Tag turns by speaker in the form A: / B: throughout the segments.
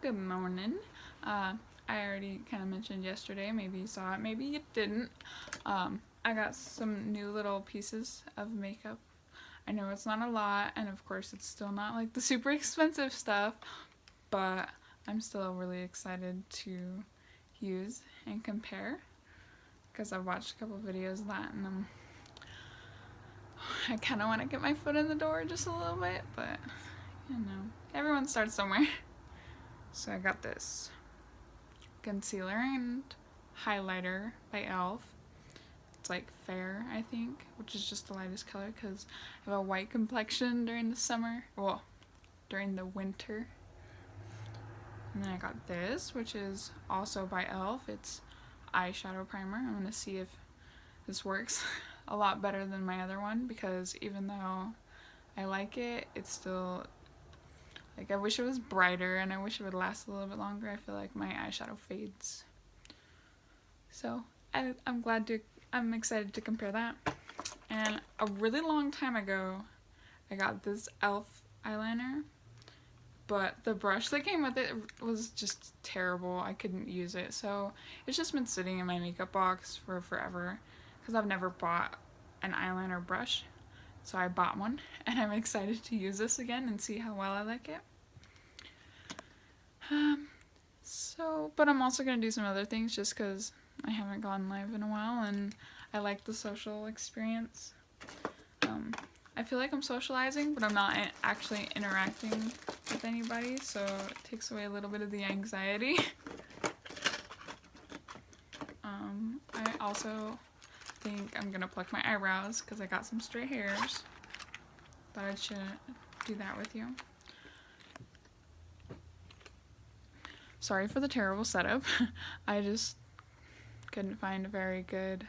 A: Good morning. I already kind of mentioned yesterday, maybe you saw it, maybe you didn't. I got some new little pieces of makeup. I know it's not a lot, and of course it's still not like the super expensive stuff, but I'm still really excited to use and compare because I've watched a couple videos of that, and I kind of want to get my foot in the door just a little bit, but you know, everyone starts somewhere. So I got this concealer and highlighter by e.l.f. It's like Fair, I think, which is just the lightest color because I have a white complexion during the summer, well, during the winter. And then I got this, which is also by e.l.f. It's eyeshadow primer. I'm going to see if this works a lot better than my other one because even though I like it, it's still, like, I wish it was brighter and I wish it would last a little bit longer. I feel like my eyeshadow fades. So I'm excited to compare that. And a really long time ago, I got this e.l.f. eyeliner, but the brush that came with it was just terrible. I couldn't use it. So it's just been sitting in my makeup box for forever because I've never bought an eyeliner brush. So I bought one and I'm excited to use this again and see how well I like it. But I'm also going to do some other things just because I haven't gone live in a while and I like the social experience. I feel like I'm socializing, but I'm not actually interacting with anybody, so it takes away a little bit of the anxiety. I also think I'm going to pluck my eyebrows because I got some stray hairs. Thought I should do that with you. Sorry for the terrible setup. I just couldn't find a very good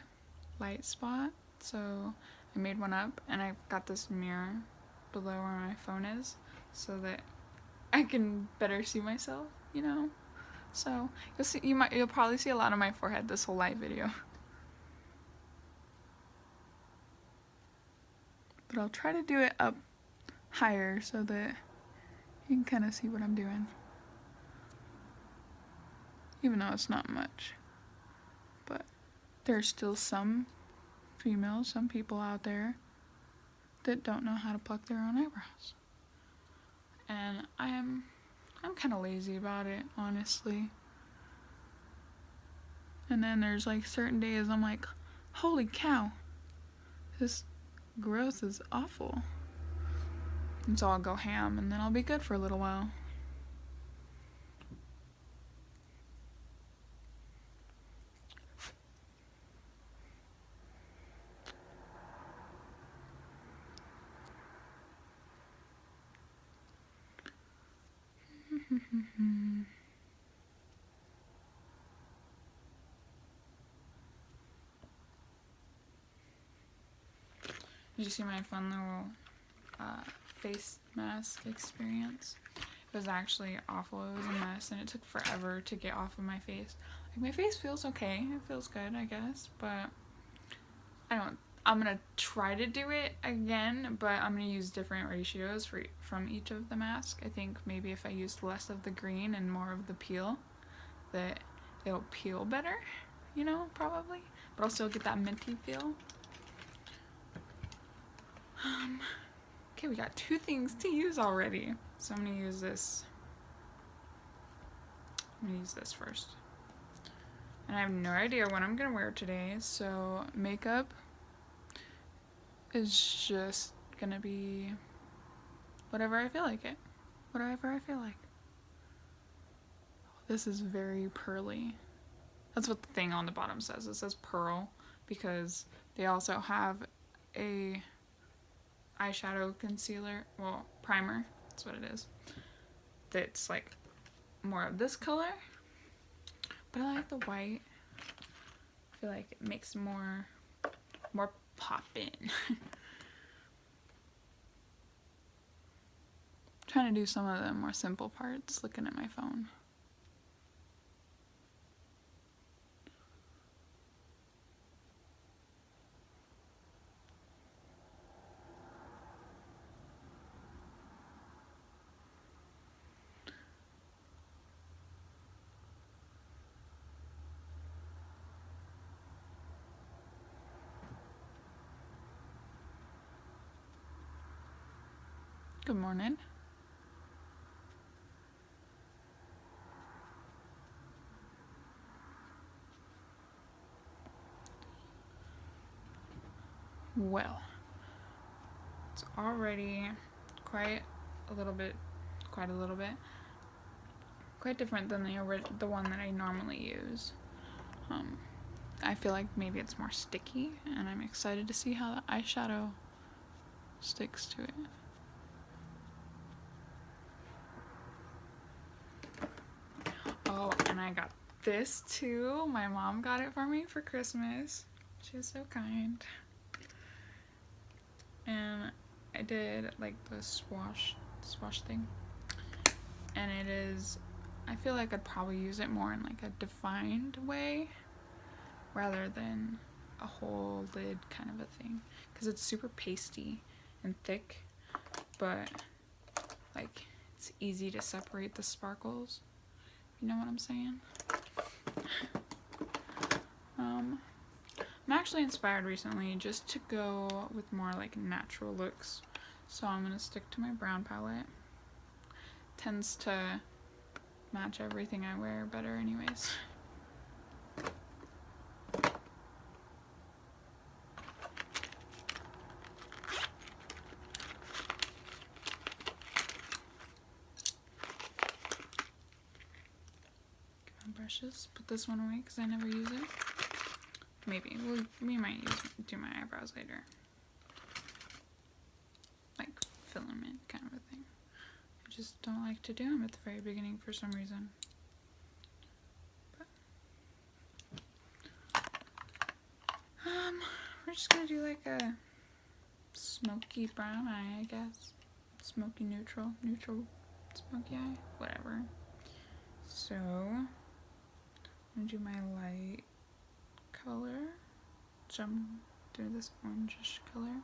A: light spot, so I made one up and I got this mirror below where my phone is so that I can better see myself, you know? So you'll probably see a lot of my forehead this whole live video. But I'll try to do it up higher so that you can kind of see what I'm doing. Even though it's not much. But there's still some people out there that don't know how to pluck their own eyebrows. And I'm kind of lazy about it, honestly. And then there's like certain days I'm like, holy cow, this growth is awful. And so I'll go ham and then I'll be good for a little while. Did you see my fun little face mask experience? It was actually awful. It was a mess and it took forever to get off of my face. Like, my face feels okay. It feels good, I guess, but I'm gonna try to do it again, but I'm gonna use different ratios from each of the masks. I think maybe if I used less of the green and more of the peel, that it'll peel better, you know, probably. But I'll still get that minty feel. Okay, we got 2 things to use already. So I'm gonna use this. I'm gonna use this first. And I have no idea what I'm gonna wear today, so makeup is just gonna be whatever I feel like it. Whatever I feel like. This is very pearly. That's what the thing on the bottom says. It says pearl because they also have a eyeshadow concealer, well, primer, that's what it is, that's like more of this color, but I like the white. I feel like it makes more pop in. Trying to do some of the more simple parts looking at my phone. Good morning. Well, it's already quite a little bit, quite different than the one that I normally use. I feel like maybe it's more sticky, and I'm excited to see how the eyeshadow sticks to it. Oh, and I got this too. My mom got it for me for Christmas. She was so kind. And I did like the swatch thing. And it is, I feel like I'd probably use it more in like a defined way rather than a whole lid kind of a thing, because it's super pasty and thick, but like it's easy to separate the sparkles. You know what I'm saying? I'm actually inspired recently just to go with more like natural looks, so I'm gonna stick to my brown palette. Tends to match everything I wear better anyways. Brushes. Put this one away because I never use it. Maybe we might do my eyebrows later, like filament kind of a thing. I just don't like to do them at the very beginning for some reason. But, we're just gonna do like a smoky brown eye, I guess. Smoky neutral smoky eye, whatever. So I'm gonna do my light color, which I'm doing this orangish color.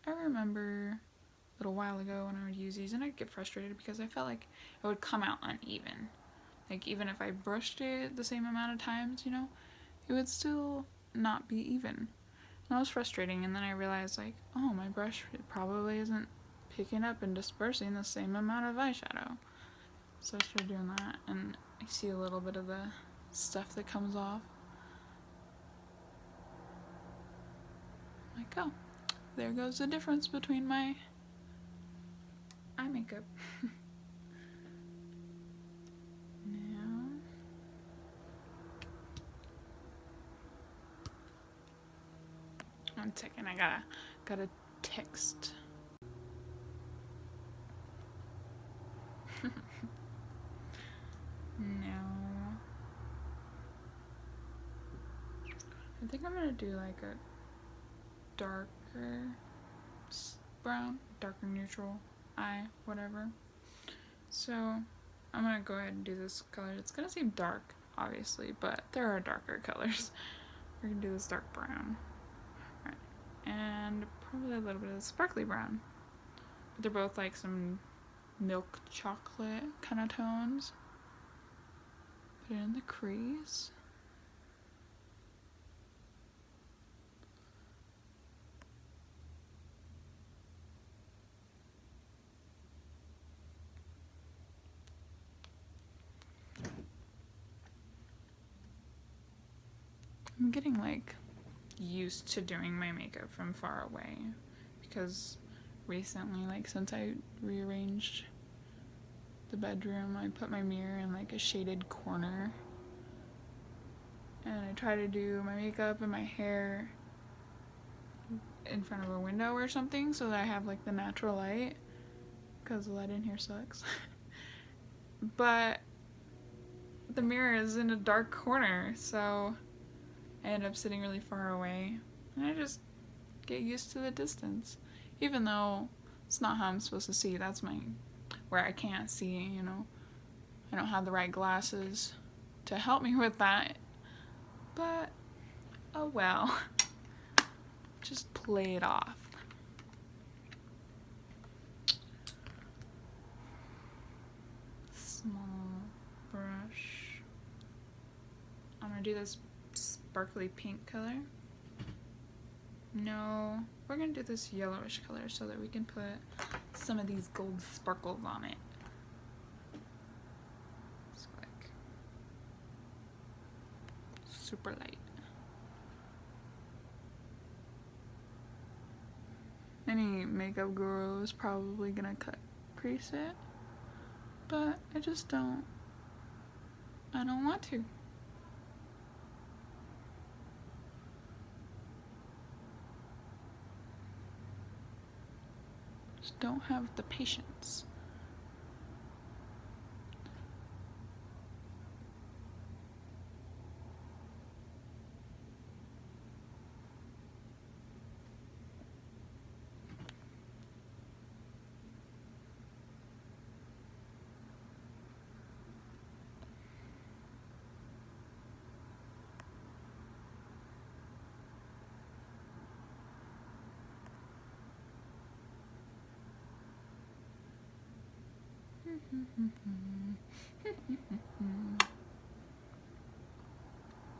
A: I remember a little while ago when I would use these and I'd get frustrated because I felt like it would come out uneven. Like even if I brushed it the same amount of times, you know, it would still not be even. And that was frustrating, and then I realized like, oh, my brush probably isn't picking up and dispersing the same amount of eyeshadow. So I started doing that, and I see a little bit of the stuff that comes off. Like, oh, there goes the difference between my eye makeup. Now, one second, I gotta text. Now, I think I'm gonna do like a darker brown, darker neutral eye, whatever. So I'm gonna go ahead and do this color. It's gonna seem dark, obviously, but there are darker colors. We're gonna do this dark brown. Right. And probably a little bit of sparkly brown. But they're both like some milk chocolate kind of tones. Put it in the crease. I'm getting like used to doing my makeup from far away because recently, like since I rearranged the bedroom, I put my mirror in like a shaded corner, and I try to do my makeup and my hair in front of a window or something so that I have like the natural light, because the light in here sucks. But the mirror is in a dark corner, so I end up sitting really far away, and I just get used to the distance, even though it's not how I'm supposed to see. That's where I can't see, you know. I don't have the right glasses to help me with that, but oh well. Just play it off. Small brush. I'm gonna do this sparkly pink color. No, we're gonna do this yellowish color so that we can put some of these gold sparkles on it. So like super light. Any makeup guru is probably gonna crease it, but I just don't. I don't want to. Just don't have the patience.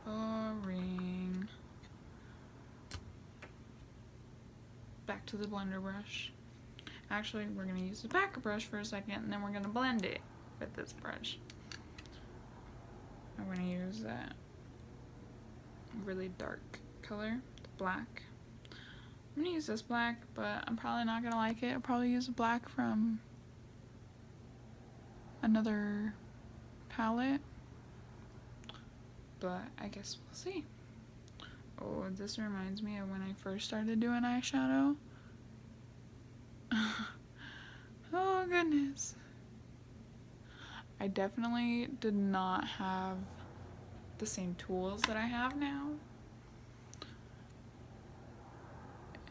A: Boring. Back to the blender brush. Actually, we're going to use the packer brush for a second, and then we're going to blend it with this brush. I'm going to use that really dark color, black. I'm going to use this black, but I'm probably not going to like it. I'll probably use a black from another palette, but I guess we'll see. Oh, this reminds me of when I first started doing eyeshadow. Oh goodness. I definitely did not have the same tools that I have now.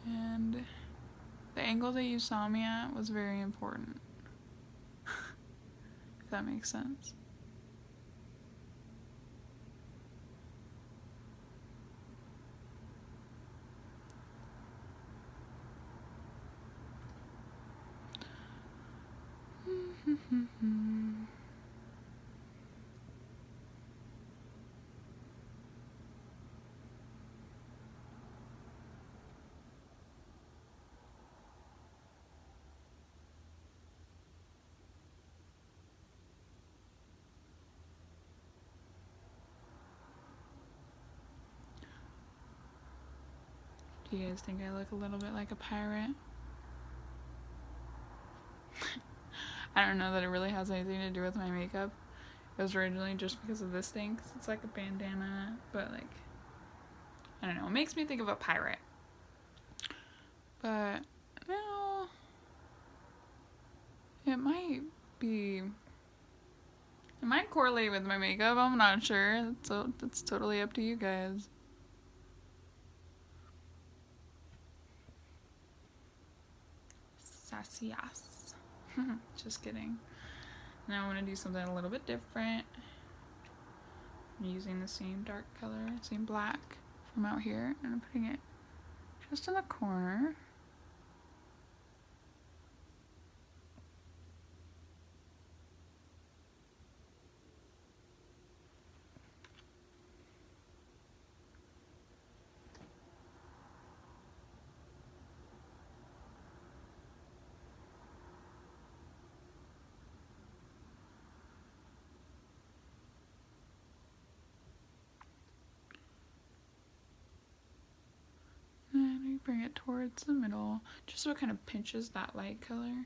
A: And the angle that you saw me at was very important. If that makes sense. Do you guys think I look a little bit like a pirate? I don't know that it really has anything to do with my makeup. It was originally just because of this thing, because it's like a bandana, but like, I don't know, it makes me think of a pirate. But, no, it might correlate with my makeup, I'm not sure, so that's totally up to you guys. Sassy ass. Just kidding. Now I'm going to do something a little bit different. I'm using the same dark color, same black from out here, and I'm putting it just in the corner. And we bring it towards the middle, just so it kind of pinches that light color.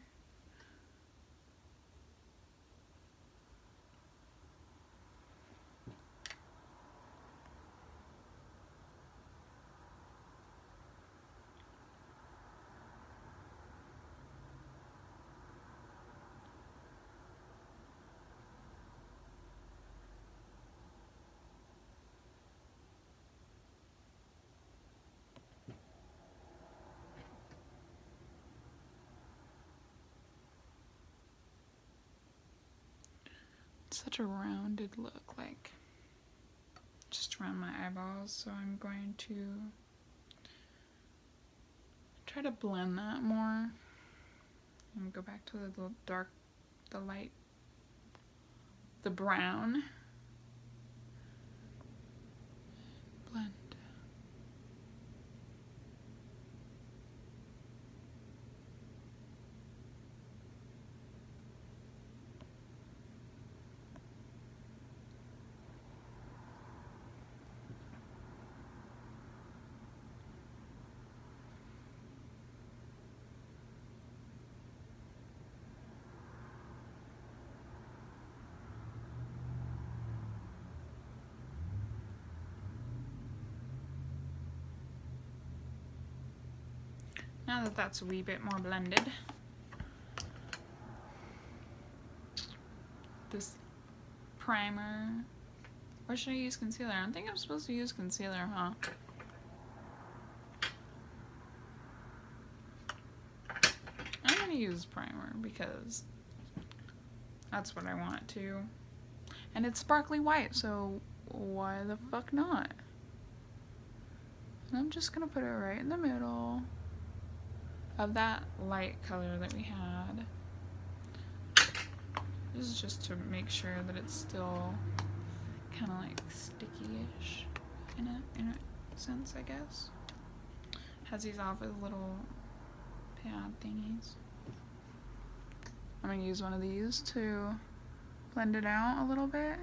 A: such a rounded look, like just around my eyeballs, so I'm going to try to blend that more and go back to the dark, the light, the brown. Blend. Now that that's a wee bit more blended, this primer, or should I use concealer? I don't think I'm supposed to use concealer, huh? I'm gonna use primer because that's what I want it to. And it's sparkly white, so why the fuck not? And I'm just gonna put it right in the middle of that light color that we had. This is just to make sure that it's still kind of like sticky-ish in a sense, I guess. Has these off with little pad thingies. I'm gonna use one of these to blend it out a little bit.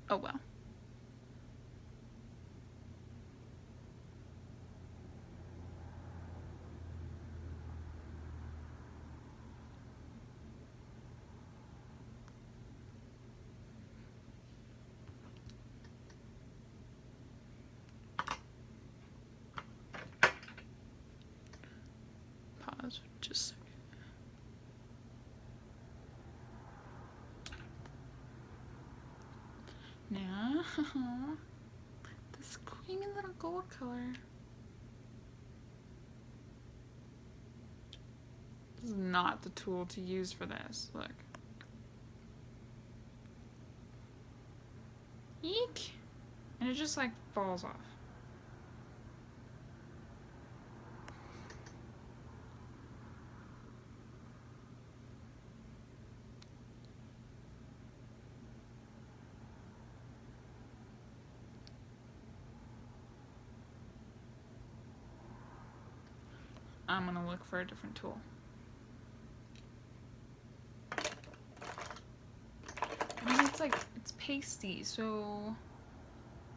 A: Oh well. Pause for just a second. Now, this creamy little gold color. This is not the tool to use for this. Look. Eek! And it just like falls off. I'm gonna look for a different tool. I mean, it's pasty, so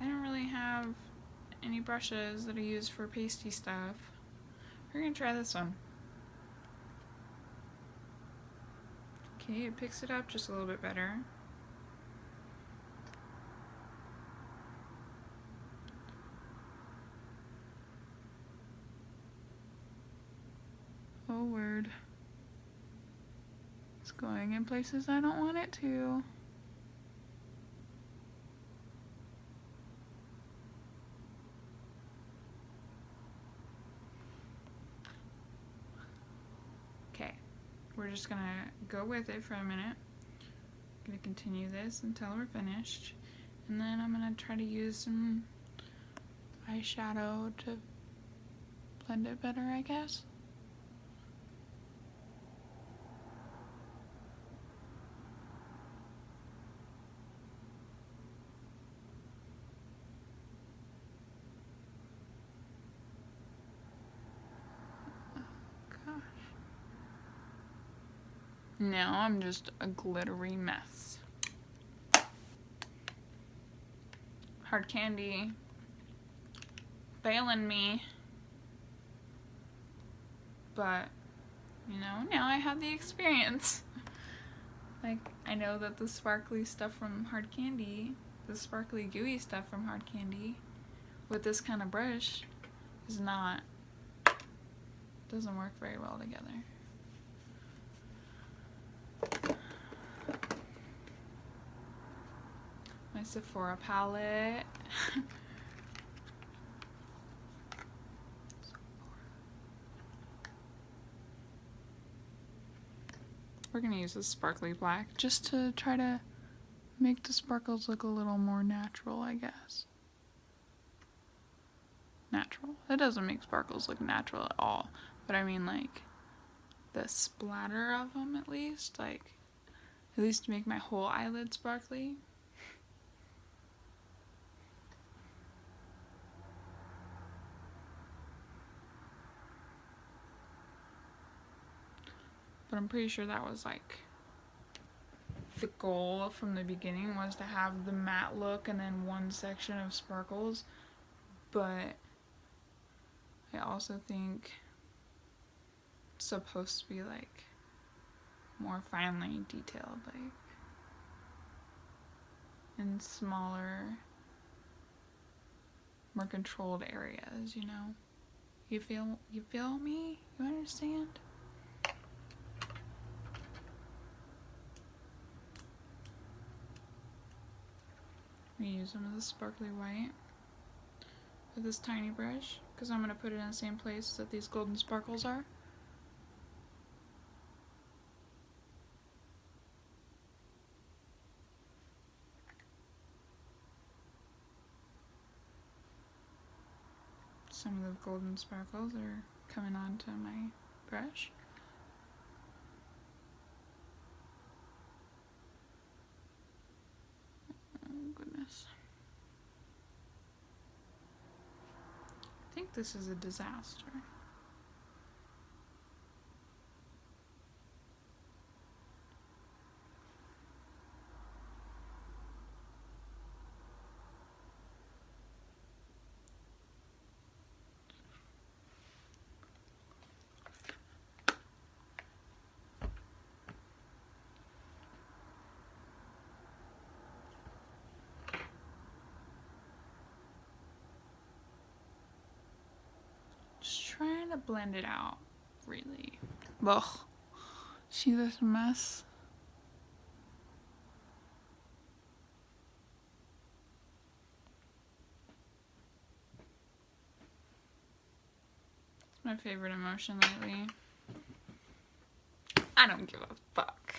A: I don't really have any brushes that I use for pasty stuff. We're gonna try this one. Okay, it picks it up just a little bit better. Oh, word. It's going in places I don't want it to. Okay, we're just gonna go with it for a minute. I'm gonna continue this until we're finished. And then I'm gonna try to use some eyeshadow to blend it better, I guess. Now I'm just a glittery mess. Hard candy failing me, but you know, now I have the experience. Like, I know that the sparkly stuff from Hard Candy, the sparkly gooey stuff from Hard Candy with this kind of brush is not, doesn't work very well together. My Sephora palette. We're gonna use this sparkly black just to try to make the sparkles look a little more natural, I guess. Natural. It doesn't make sparkles look natural at all, but I mean like the splatter of them at least, like at least to make my whole eyelid sparkly. But I'm pretty sure that was like the goal from the beginning, was to have the matte look and then one section of sparkles. But I also think it's supposed to be like more finely detailed, like in smaller, more controlled areas, you know? You feel me? You understand? I'm gonna use some of this sparkly white with this tiny brush, because I'm gonna put it in the same place that these golden sparkles are. Some of the golden sparkles are coming onto my brush. Oh goodness. I think this is a disaster. Just trying to blend it out, really. Ugh. See this mess? It's my favorite emotion lately. I don't give a fuck.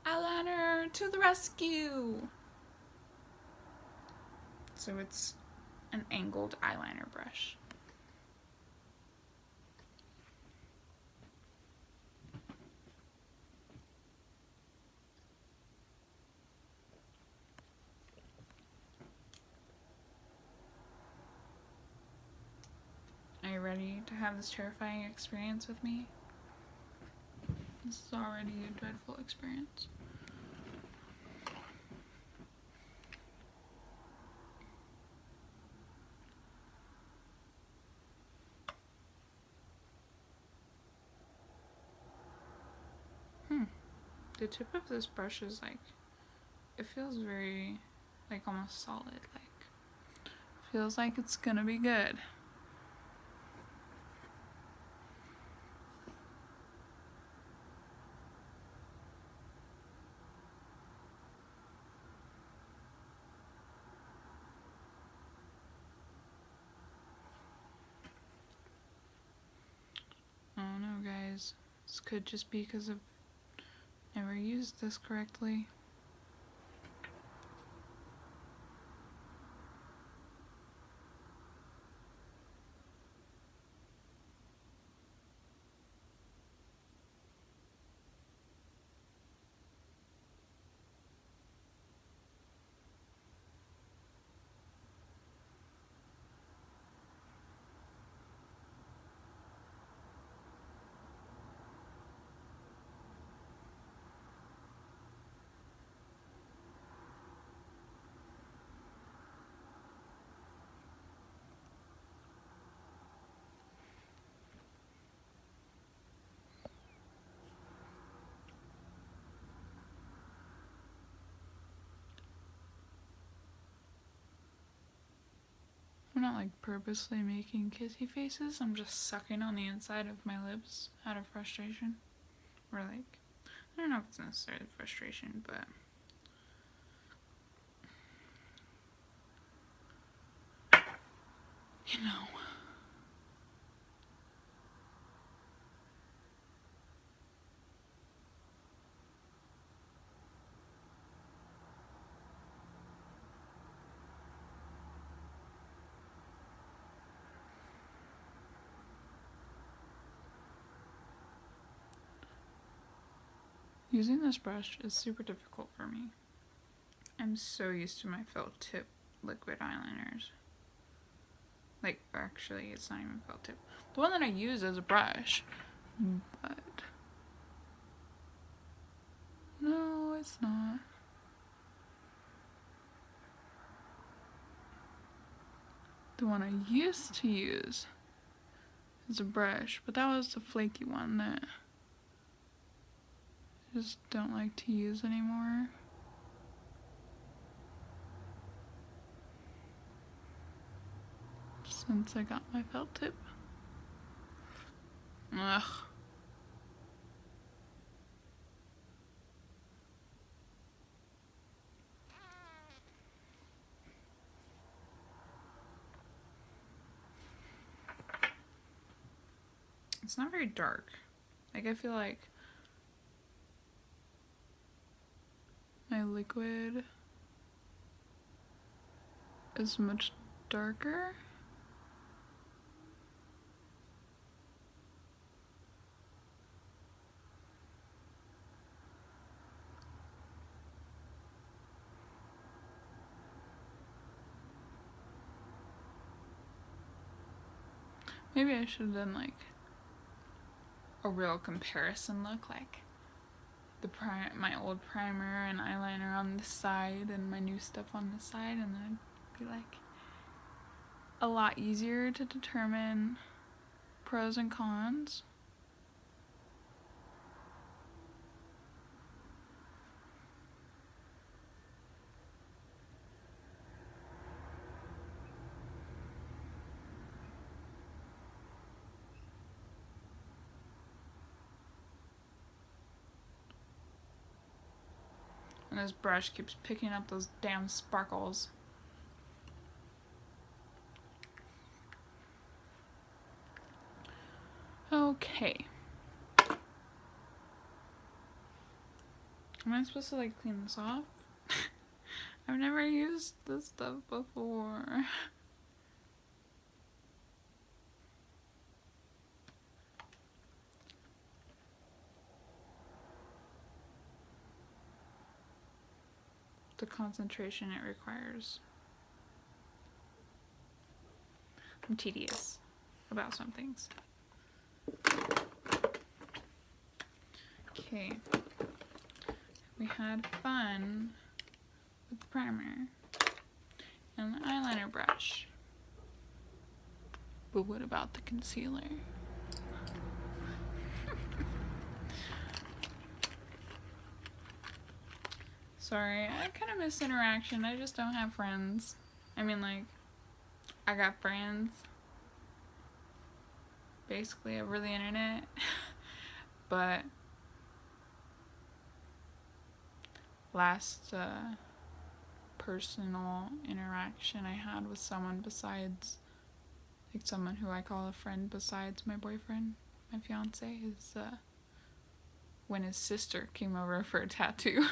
A: Eyeliner to the rescue! So it's an angled eyeliner brush. Are you ready to have this terrifying experience with me? This is already a dreadful experience. The tip of this brush is like, it feels very, like almost solid, like, feels like it's gonna be good. I don't know, guys. This could just be because I've never used this correctly. I'm not like purposely making kissy faces, I'm just sucking on the inside of my lips out of frustration. Or like, I don't know if it's necessarily frustration, but you know. Using this brush is super difficult for me. I'm so used to my felt tip liquid eyeliners. Like, actually, it's not even felt tip. The one that I use is a brush, but no, it's not. The one I used to use is a brush, but that was the flaky one that I just don't like to use anymore. Since I got my felt tip. Ugh. It's not very dark. Like, I feel like my liquid is much darker. Maybe I should have done like a real comparison look, like my old primer and eyeliner on this side and my new stuff on this side, and then it'd be like a lot easier to determine pros and cons. And this brush keeps picking up those damn sparkles. Okay. Am I supposed to like clean this off? I've never used this stuff before. The concentration it requires. I'm tedious about some things. Okay. We had fun with the primer and the eyeliner brush. But what about the concealer? Sorry, I kind of miss interaction. I just don't have friends. I mean, like, I got friends basically over the internet. But last personal interaction I had with someone besides, like, someone who I call a friend besides my boyfriend, my fiance, is when his sister came over for a tattoo.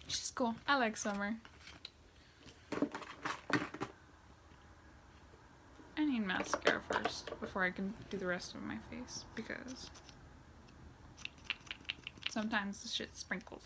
A: She's cool. I like Summer. I need mascara first before I can do the rest of my face, because sometimes the shit sprinkles.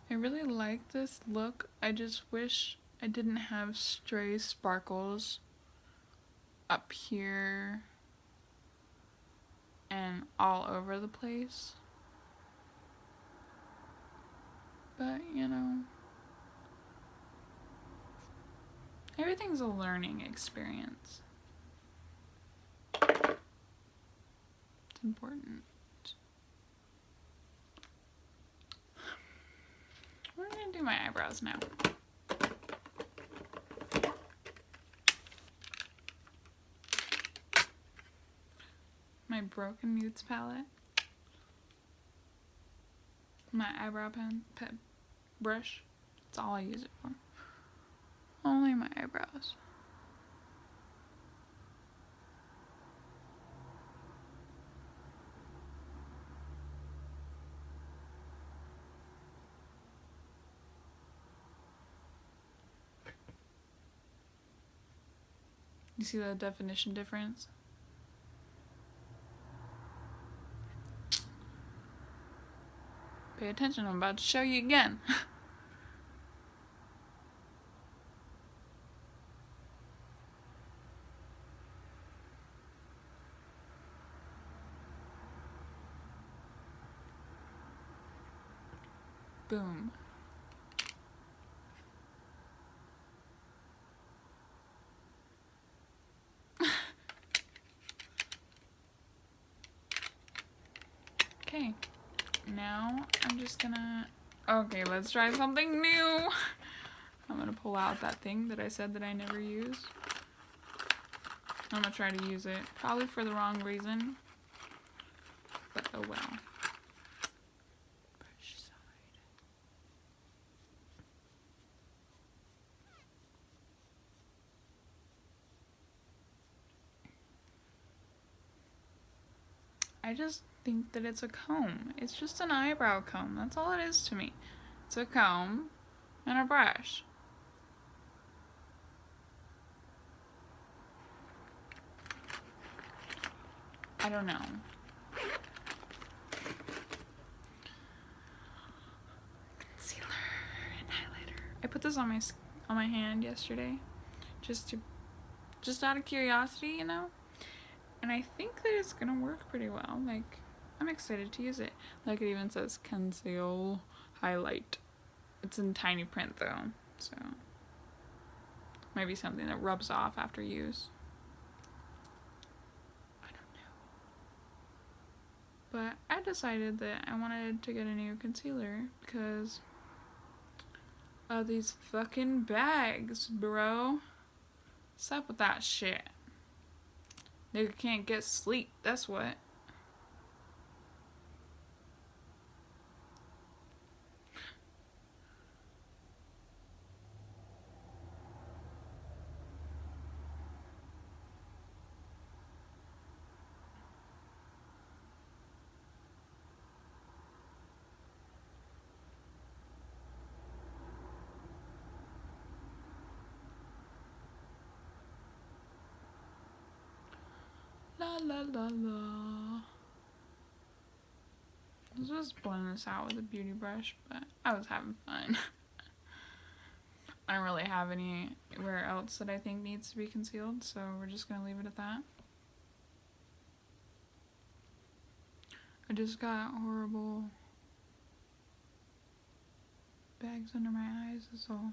A: I really like this look. I just wish I didn't have stray sparkles up here and all over the place. But, you know, everything's a learning experience. It's important. I'm gonna do my eyebrows now. My Broken Nudes palette. My eyebrow brush. That's all I use it for. Only my eyebrows. You see the definition difference? Pay attention, I'm about to show you again. Boom. Okay, now I'm just gonna, okay, let's try something new. I'm gonna pull out that thing that I said that I never use. I'm gonna try to use it, probably for the wrong reason, but oh well. Brush side. I just think that it's a comb. It's just an eyebrow comb. That's all it is to me. It's a comb and a brush. I don't know. Concealer and highlighter. I put this on my hand yesterday, just out of curiosity, you know. And I think that it's gonna work pretty well. Like, I'm excited to use it. Like, it even says conceal highlight. It's in tiny print though, so maybe something that rubs off after use. I don't know. But I decided that I wanted to get a new concealer because of these fucking bags, bro. What's up with that shit? Nigga can't get sleep, that's what. La la la la. Let's just blend this out with a beauty brush, but I was having fun. I don't really have anywhere else that I think needs to be concealed, so we're just gonna leave it at that. I just got horrible bags under my eyes, that's all.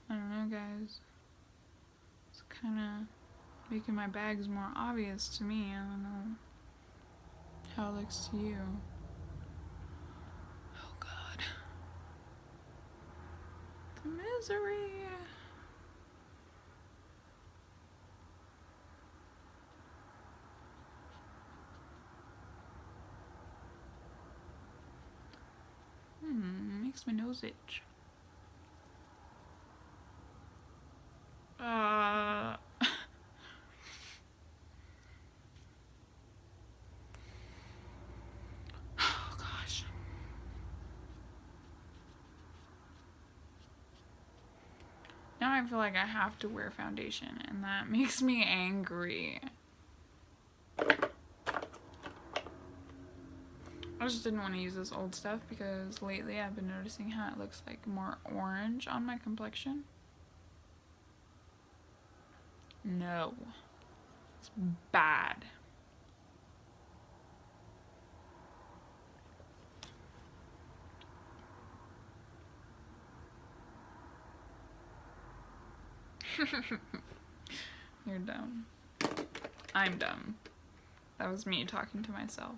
A: I don't know, guys. It's kind of making my bags more obvious to me. I don't know how it looks to you. Oh God. The misery. Makes my nose itch. Oh gosh. Now I feel like I have to wear foundation, and that makes me angry. I just didn't want to use this old stuff because lately I've been noticing how it looks like more orange on my complexion. No. It's bad. You're dumb. I'm dumb. That was me talking to myself.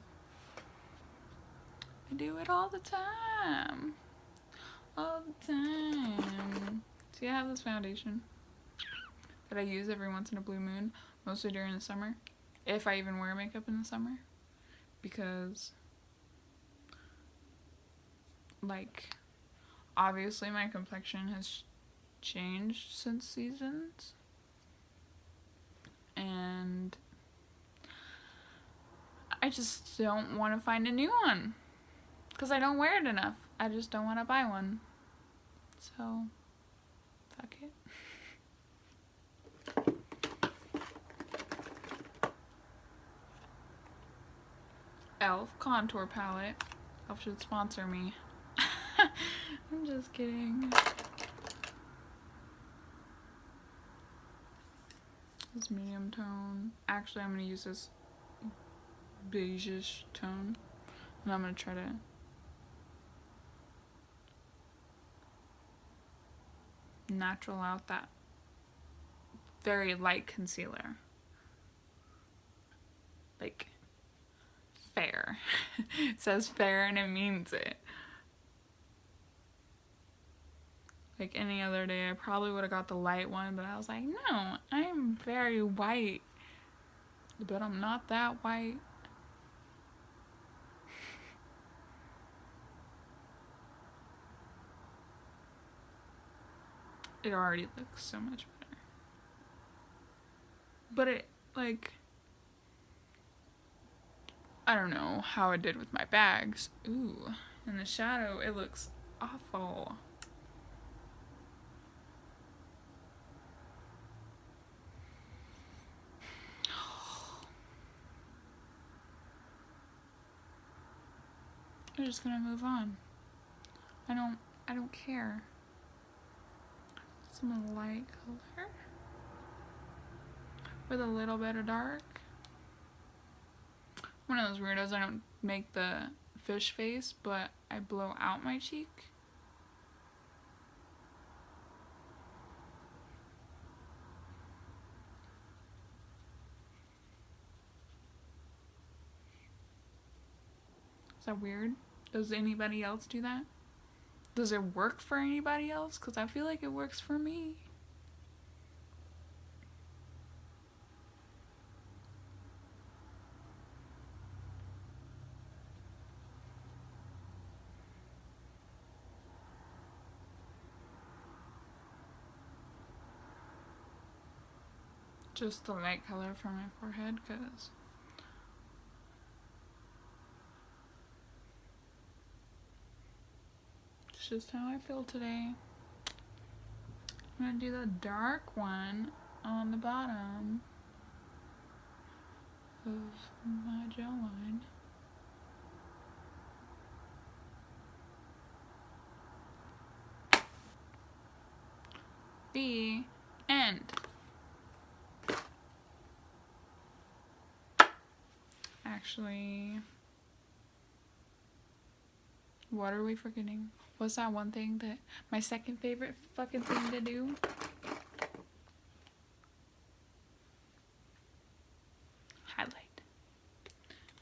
A: I do it all the time. All the time. See, I have this foundation that I use every once in a blue moon, mostly during the summer, if I even wear makeup in the summer, because, like, obviously my complexion has changed since seasons, and I just don't want to find a new one, because I don't wear it enough. I just don't want to buy one, so, fuck it. e.l.f. contour palette. e.l.f. should sponsor me. I'm just kidding. This medium tone. Actually, I'm going to use this beige-ish tone. And I'm going to try to natural out that very light concealer. Like, fair. It says fair and it means it. Like any other day, I probably would have got the light one, but I was like, no, I'm very white. But I'm not that white. It already looks so much better. But it, like, I don't know how it did with my bags. Ooh, in the shadow, it looks awful. I'm just gonna move on. I don't care. Some light color with a little bit of dark. One of those weirdos, I don't make the fish face, but I blow out my cheek. Is that weird? Does anybody else do that? Does it work for anybody else? Because I feel like it works for me. Just the light color for my forehead, because it's just how I feel today. I'm gonna do the dark one on the bottom of my jawline. The end. Actually, what are we forgetting? What's that one thing that my second favorite fucking thing to do? Highlight.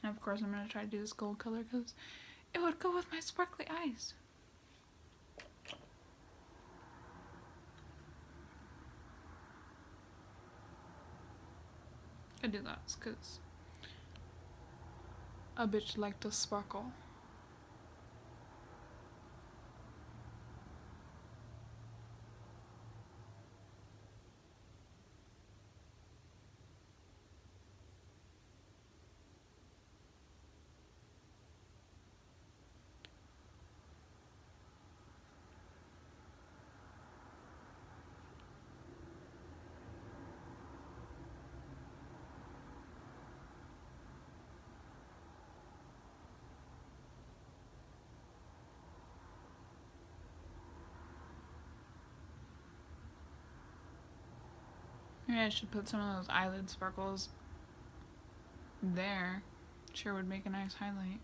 A: And of course I'm gonna try to do this gold color because it would go with my sparkly eyes. I do that because a bitch like to sparkle. Maybe I should put some of those eyelid sparkles there. Sure would make a nice highlight.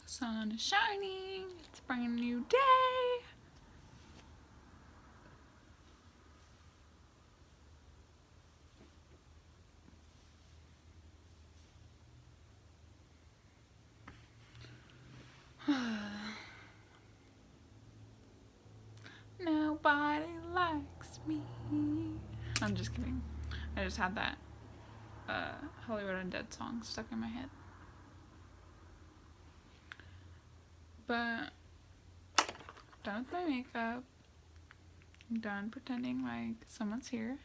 A: Sun is shining. It's a brand new day. Nobody likes me. I'm just kidding. I just had that Hollywood Undead song stuck in my head. But done with my makeup. I'm done pretending like someone's here.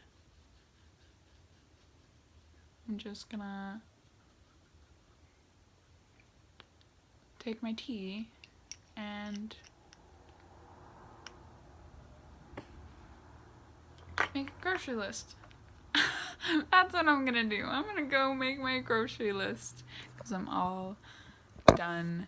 A: I'm just gonna take my tea and make a grocery list. That's what I'm gonna do. I'm gonna go make my grocery list because I'm all done